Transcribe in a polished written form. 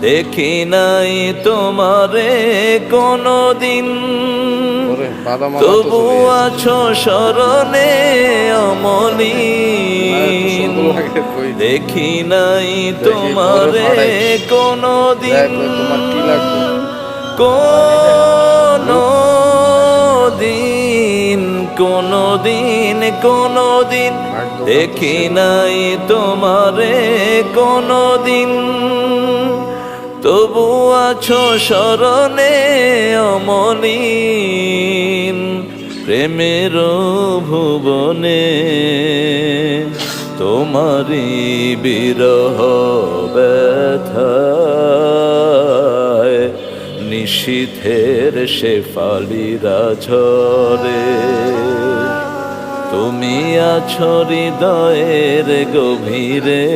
দেখি নাই তোমারে কোনদিন, তবু আছো স্মরণে অমলিন। দেখি নাই তোমারে কোনদিন, কোনদিন কোনদিন কোনদিন দেখি নাই তোমারে কোনদিন, তবু আছো স্মরণে অমলিন। প্রেমের ভুবনে তোমারি বিরহ ব্যথায়, নিশীথের শেফালিরা ঝরে। তুমি আছো হৃদয়ের গভীরে,